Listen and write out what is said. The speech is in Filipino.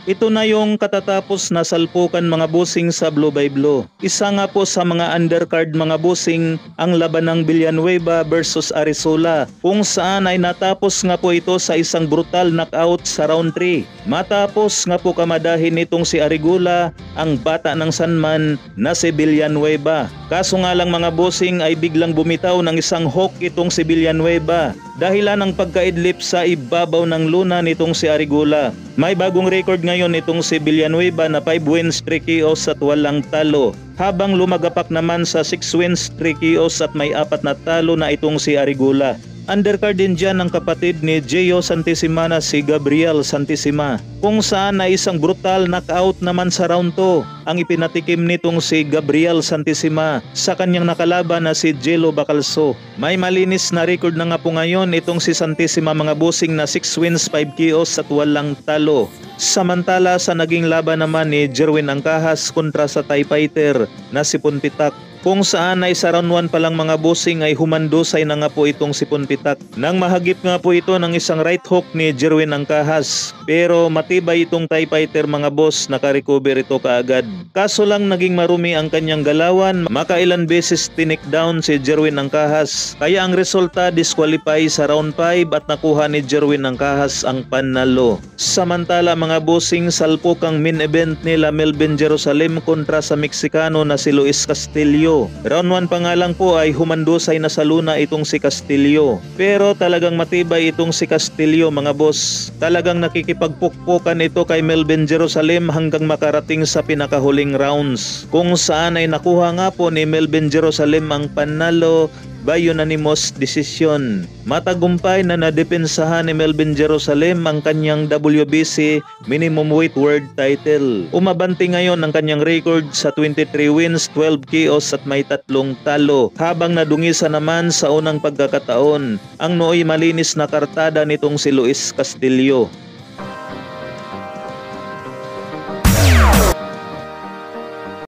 Ito na yung katatapos na salpukan mga bossing sa Blue by Blue. Isa nga po sa mga undercard mga bossing ang laban ng Villanueva versus Arizola, kung saan ay natapos nga po ito sa isang brutal knockout sa round 3. Matapos nga po kamadahin nitong si Arigula ang bata ng Sanman na si Villanueva. Kaso nga lang mga bossing ay biglang bumitaw ng isang hook itong si Villanueva dahilan ng pagkaidlip sa ibabaw ng luna nitong si Arigula. May bagong record ngayon itong si Villanueva na 5 wins 3 KOs at walang talo, habang lumagapak naman sa 6 wins 3 KOs at may 4 na talo na itong si Arigula. Undercard din dyan ang kapatid ni Gio Santissima na si Gabriel Santissima, kung saan ay isang brutal knockout naman sa round 2 ang ipinatikim nitong si Gabriel Santissima sa kanyang nakalaban na si Jello Bacalso. May malinis na record na nga po ngayon itong si Santissima mga bossing na 6 wins 5 KOs at walang talo. Samantala sa naging laban naman ni Jerwin Angkahas kontra sa Thai fighter na si Punpitak, kung saan ay sa round 1 pa lang mga bossing ay humandusay na nga po itong si Punpitak nang mahagip nga po ito ng isang right hook ni Jerwin Angkahas. Pero matibay itong Thai fighter mga boss, nakarecover ito kaagad. Kaso lang naging marumi ang kanyang galawan, makailan beses tinik down si Jerwin Angkahas. Kaya ang resulta disqualify sa round 5 at nakuha ni Jerwin Angkahas ang panalo. Samantala mga bossing, salpok ang main event nila Melvin Jerusalem kontra sa Meksikano na si Luis Castillo. Round 1 pa nga lang po ay humandusay na sa luna itong si Castillo. Pero talagang matibay itong si Castillo mga boss. Talagang nakikipagpukpukan ito kay Melvin Jerusalem hanggang makarating sa pinakahuling rounds, kung saan ay nakuha nga po ni Melvin Jerusalem ang panalo by unanimous decision. Matagumpay na nadepensahan ni Melvin Jerusalem ang kanyang WBC minimum weight world title. Umabanti ngayon ang kanyang record sa 23 wins, 12 KOs at may 3 talo, habang nadungisa naman sa unang pagkakataon ang nooy malinis na kartada nitong si Luis Castillo.